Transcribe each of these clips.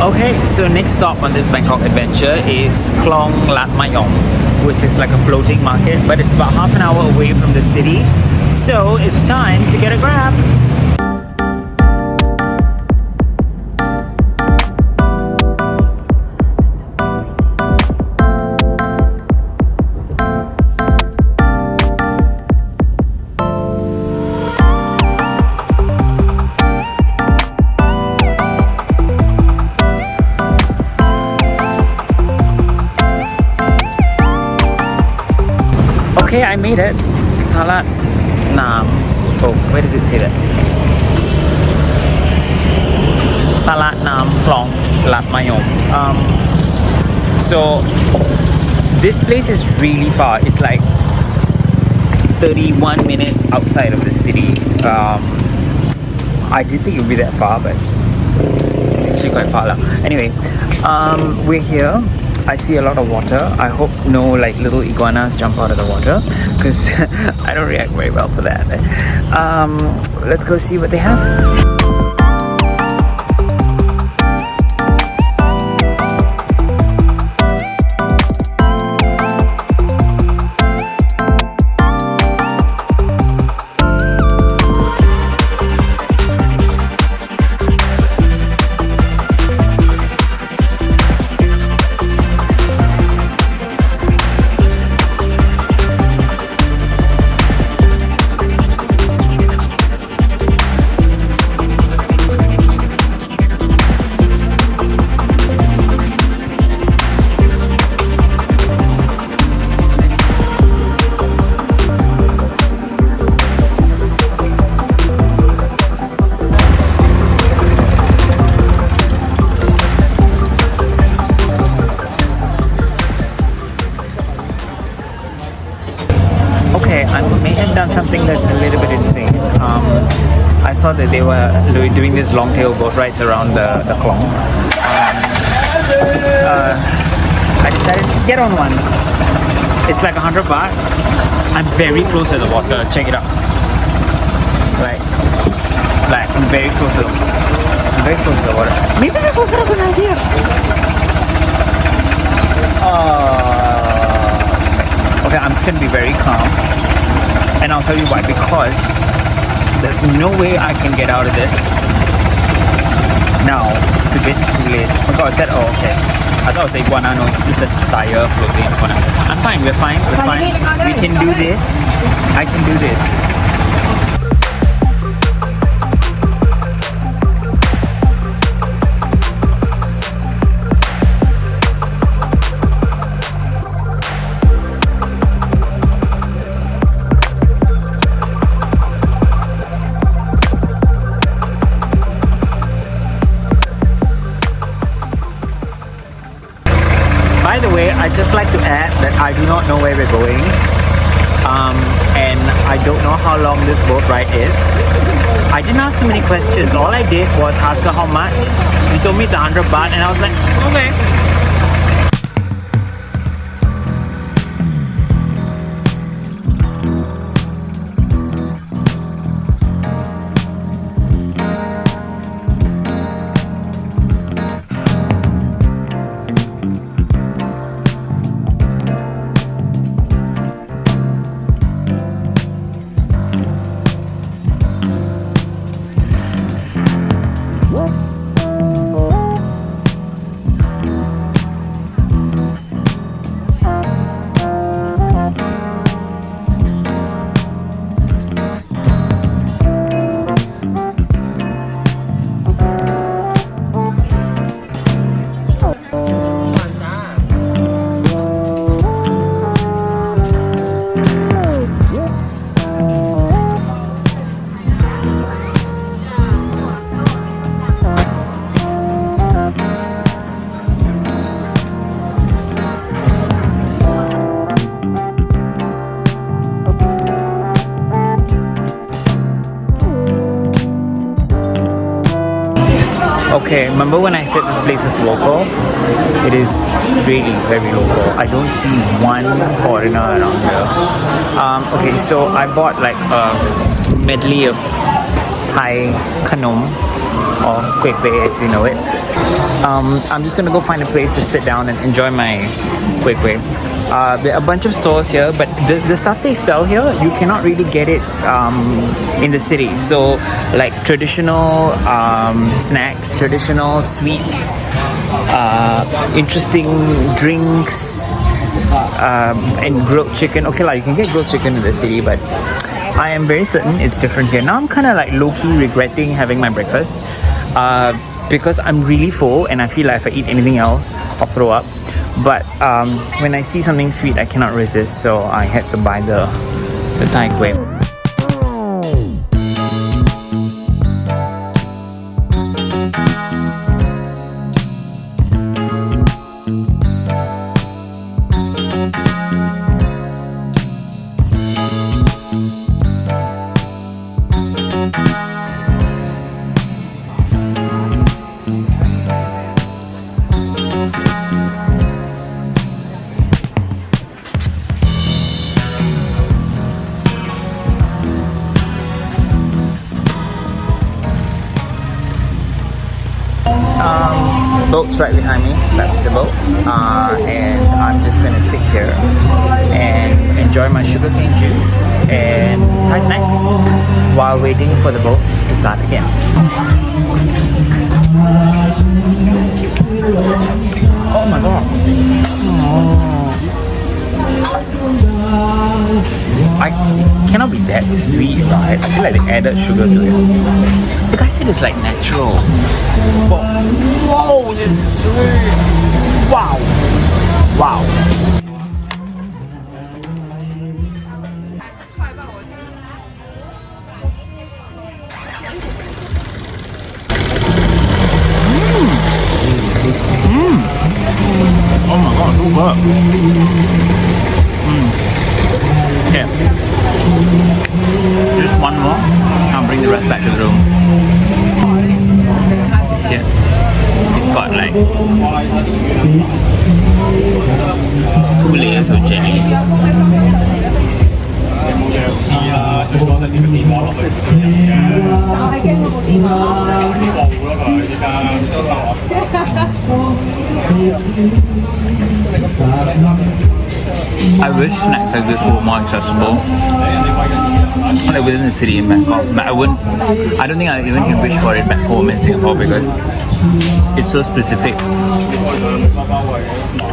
Okay, so next stop on this Bangkok adventure is Khlong Lat Mayom, which is like a floating market, but it's about half an hour away from the city. So it's time to get a grab. Okay, I made it. Talat Nam. Oh, where does it say that? Talat Nam Khlong Lat Mayom. So this place is really far. It's like 31 minutes outside of the city. I didn't think it would be that far, but it's actually quite far. Anyway, we're here. I see a lot of water. I hope no like little iguanas jump out of the water, because I don't react very well for that. Let's go see what they have. I may have done something that's a little bit insane. I saw that they were doing this long tail boat rides around the Khlong. I decided to get on one. It's like 100 baht. I'm very close to the water. Check it out. Like I'm very close to the water. Maybe this wasn't a good idea. Okay, I'm just gonna be very calm. And I'll tell you why, because there's no way I can get out of this now. It's a bit too late. Oh my god, is that? Oh, okay. I thought it was the iguana. No, it's just a tire floating iguana. I'm fine, we're fine. We can do this. I can do this. By the way, I'd just like to add that I do not know where we're going, and I don't know how long this boat ride is. I didn't ask too many questions. All I did was ask her how much. She told me it's 100 baht, and I was like, okay. Okay, remember when I said this place is local? It is really very local. I don't see one foreigner around here. Okay, so I bought like a medley of Thai kanom, or kwek as we know it. I'm just gonna go find a place to sit down and enjoy my kueh kueh. There are a bunch of stores here, but the stuff they sell here, you cannot really get it in the city. So like traditional snacks, traditional sweets, interesting drinks, and grilled chicken. Okay, like you can get grilled chicken in the city, but I am very certain it's different here. Now I'm kind of like low-key regretting having my breakfast because I'm really full and I feel like if I eat anything else, I'll throw up. But when I see something sweet, I cannot resist, so I had to buy the Thai kueh. Boat's right behind me, that's the boat, and I'm just gonna sit here and enjoy my sugarcane juice and Thai snacks while waiting for the boat to start again. Oh my god. I cannot be that sweet, right? I feel like they added sugar to it. The guy said it's like natural. But, whoa, this is sweet. Wow. Wow. Oh my god, so good. Okay. Just one more. I'll bring the rest back to the room. Shit. It's got like 2 layers of jelly. I wish snacks like this were more accessible, like within the city in Bangkok. But I don't think I even can wish for it back home in Singapore because it's so specific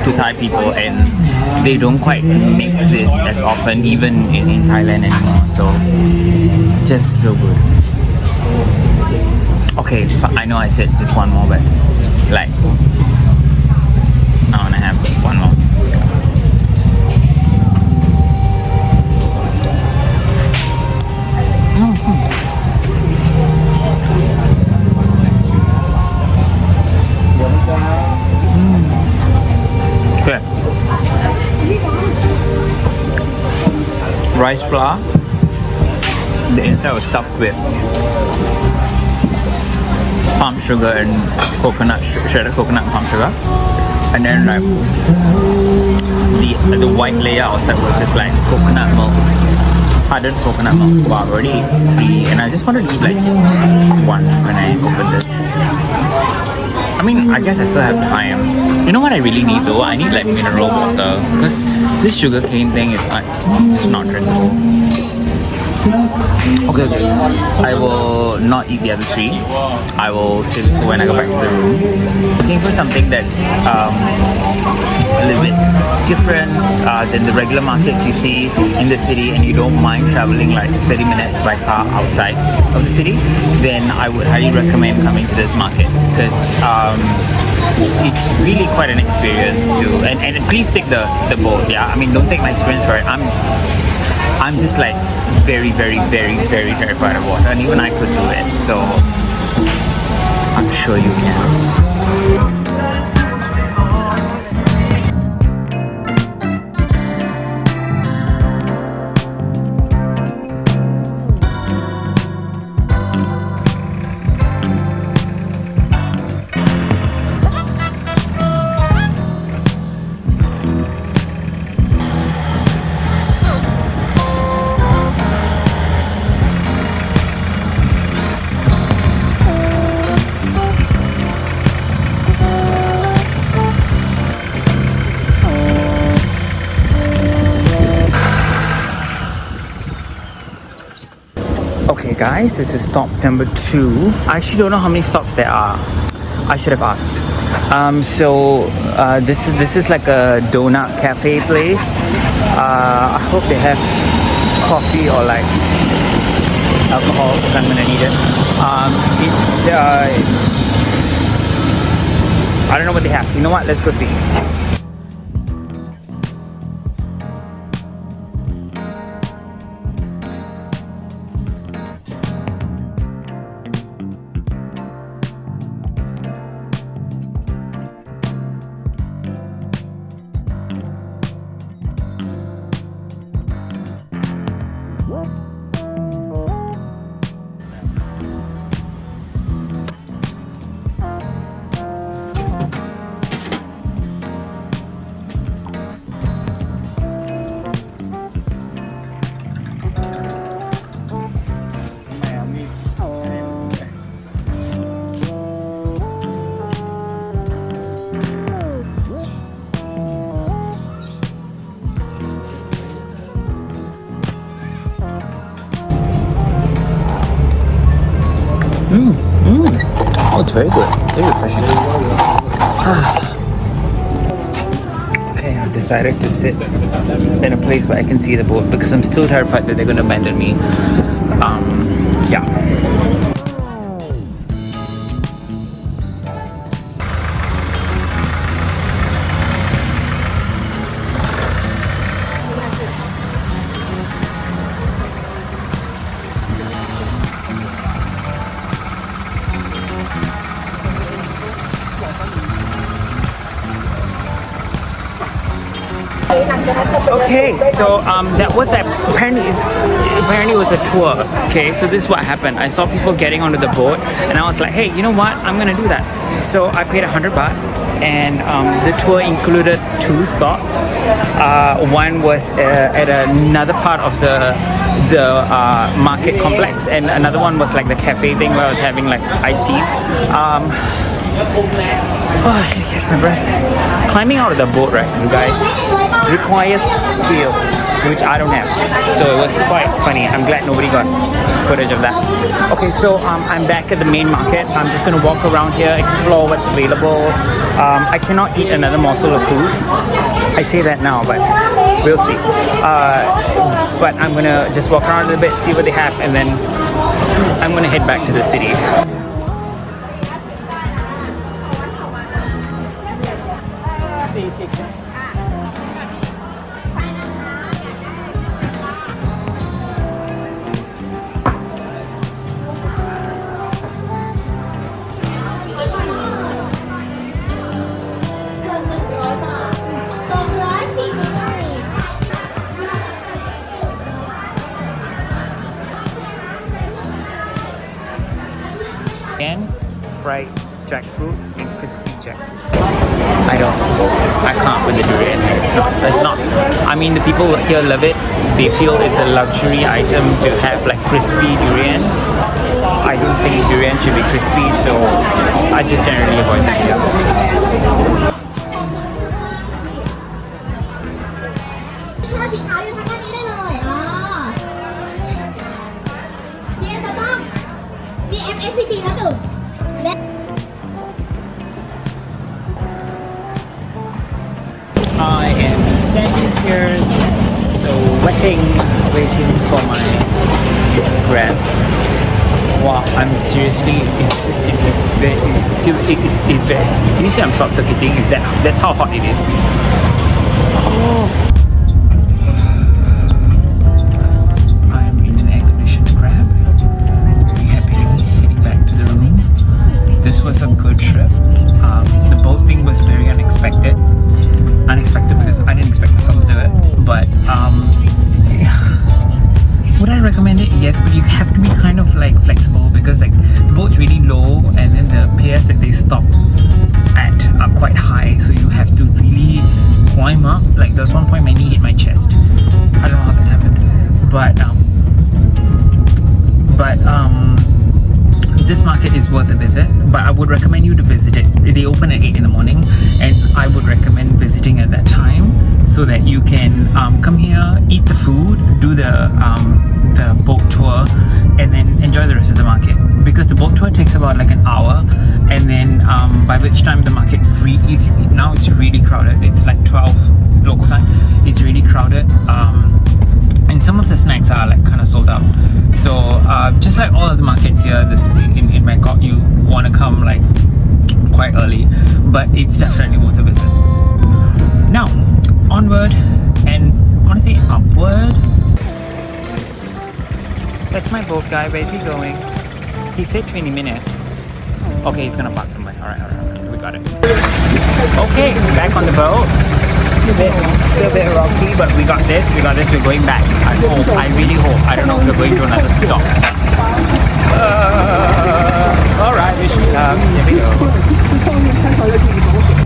to Thai people and they don't quite make this as often even in Thailand anymore. So just so good. Okay, I know I said just one more, but like I wanna have one more. Okay. Rice flour. The inside was stuffed with palm sugar and coconut, shredded coconut and palm sugar. And then like the white layer outside was just like coconut milk, hardened coconut milk. Wow, I already ate 3 and I just wanted to eat like 1 when I opened this. I mean, I guess I still have time. You know what I really need though? I need like mineral water because this sugarcane thing is not drinkable. Okay, I will not eat the other 3. I will save it for when I go back to the room. Looking for something that's a little bit different than the regular markets you see in the city and you don't mind traveling like 30 minutes by car outside of the city, then I would highly recommend coming to this market because it's really quite an experience too. And please take the boat, yeah? I mean, don't take my experience for it. I'm just like very, very, very, very terrified of water, and even I could do it, so I'm sure you can. guys, this is stop number 2. I actually don't know how many stops there are. I should have asked. This is like a donut cafe place. I hope they have coffee or like alcohol because I'm gonna need it. I don't know what they have. You know what? Let's go see. Oh, it's very good. Very refreshing. Okay, I've decided to sit in a place where I can see the boat because I'm still terrified that they're going to abandon me. Yeah. Okay, so that was apparently it was a tour. Okay, so this is what happened. I saw people getting onto the boat, and I was like, hey, you know what? I'm gonna do that. So I paid 100 baht, and the tour included 2 stops. One was at another part of the market complex, and another one was like the cafe thing where I was having like iced tea. I catch my breath. Climbing out of the boat, right, you guys, requires skills, which I don't have. So it was quite funny. I'm glad nobody got footage of that. Okay, so I'm back at the main market. I'm just gonna walk around here, explore what's available. I cannot eat another morsel of food. I say that now, but we'll see. But I'm gonna just walk around a little bit, see what they have, and then I'm gonna head back to the city. Fried jackfruit and crispy jackfruit. I can't with the durian. It's not. I mean, the people here love it. They feel it's a luxury item to have like crispy durian. I don't think durian should be crispy, so I just generally avoid that here. I am standing here sweating, waiting for my Grab. Wow, I'm seriously insisting. It's very. Can you see I'm short circuiting? That's how hot it is. I'm in an air-conditioned Grab. Very happily heading back to the room. This was a good trip. The boat thing was very unexpected. Unexpected because I didn't expect myself to do it. But would I recommend it? Yes, but you have to be kind of like flexible because like the boat's really low and then the piers that they stop at are quite high, so you have to really climb up. Like there was one point my knee hit my chest. I don't know how that happened, but this market is worth a visit, but I would recommend you to visit it. They open at 8 in the morning and I would recommend visiting at that time so that you can come here, eat the food, do the boat tour, and then enjoy the rest of the market. Because the boat tour takes about like an hour, and then by which time the market is now it's really crowded. It's like 12 local time. It's really crowded. And some of the snacks are like kind of sold out. So just like all of the markets here in Bangkok, you want to come like quite early, but it's definitely worth a visit. Now, onward and honestly upward. That's my boat guy. Where's he going? He said 20 minutes. Okay, he's gonna park somewhere. Alright, we got it. Okay, back on the boat. Still a bit rocky, but we got this, we're going back. I really hope. I don't know if we're going to another stop. Alright, wish me luck. Here we go.